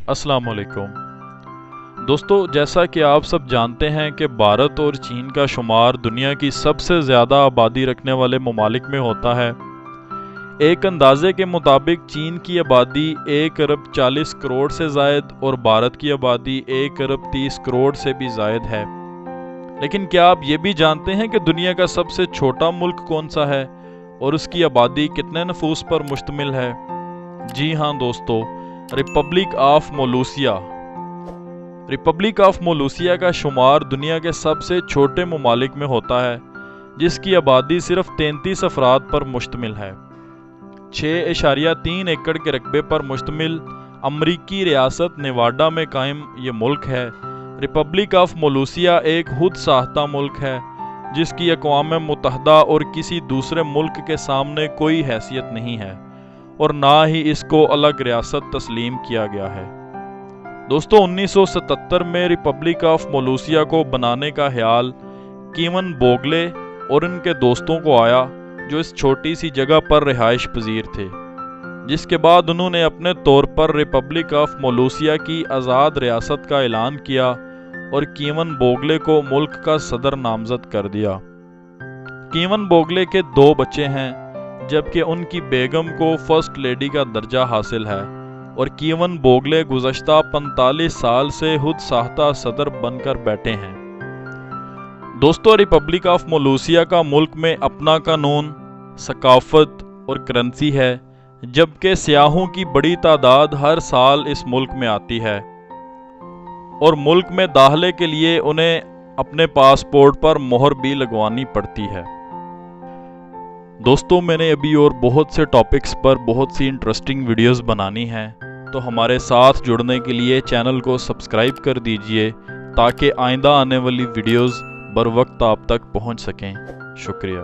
अस्सलाम वालेकुम दोस्तों, जैसा कि आप सब जानते हैं कि भारत और चीन का शुमार दुनिया की सबसे ज़्यादा आबादी रखने वाले ममालिक में होता है। एक अंदाजे के मुताबिक चीन की आबादी 1 अरब 40 करोड़ से ज़ायद और भारत की आबादी 1 अरब 30 करोड़ से भी ज़ायद है। लेकिन क्या आप ये भी जानते हैं कि दुनिया का सबसे छोटा मुल्क कौन सा है और उसकी आबादी कितने नफूस पर मुश्तमिल है? जी हाँ दोस्तों, रिपब्लिक ऑफ मोलूसिया। रिपब्लिक ऑफ मोलूसिया का शुमार दुनिया के सबसे छोटे ममालिक में होता है, जिसकी आबादी सिर्फ 33 अफराद पर मुश्तमिल है। 6.3 एकड़ के रकबे पर मुश्तमिल अमरीकी रियासत नेवाडा में कायम ये मुल्क है। रिपब्लिक ऑफ मोलूसिया एक खुद साख्ता मुल्क है, जिसकी अक़वाम मुत्तहदा और किसी दूसरे मुल्क के सामने कोई हैसियत नहीं है और ना ही इसको अलग रियासत तस्लीम किया गया है। दोस्तों, 1977 में रिपब्लिक ऑफ मोलूसिया को बनाने का ख्याल कीवन बोगले और उनके दोस्तों को आया, जो इस छोटी सी जगह पर रिहाइश पजीर थे, जिसके बाद उन्होंने अपने तौर पर रिपब्लिक ऑफ मोलूसिया की आज़ाद रियासत का ऐलान किया और कीवन बोगले को मुल्क का सदर नामजद कर दिया। कीवन बोगले के 2 बच्चे हैं, जबकि उनकी बेगम को फर्स्ट लेडी का दर्जा हासिल है और कीवन बोगले गुज़श्ता 45 साल से खुद साख्ता सदर बनकर बैठे हैं। दोस्तों, रिपब्लिक ऑफ मोलूसिया का मुल्क में अपना कानून, सकाफत और करेंसी है, जबकि सियाहों की बड़ी तादाद हर साल इस मुल्क में आती है और मुल्क में दाखिले के लिए उन्हें अपने पासपोर्ट पर मोहर भी लगवानी पड़ती है। दोस्तों, मैंने अभी और बहुत से टॉपिक्स पर बहुत सी इंटरेस्टिंग वीडियोस बनानी हैं, तो हमारे साथ जुड़ने के लिए चैनल को सब्सक्राइब कर दीजिए ताकि आइंदा आने वाली वीडियोस बर वक्त आप तक पहुंच सकें। शुक्रिया।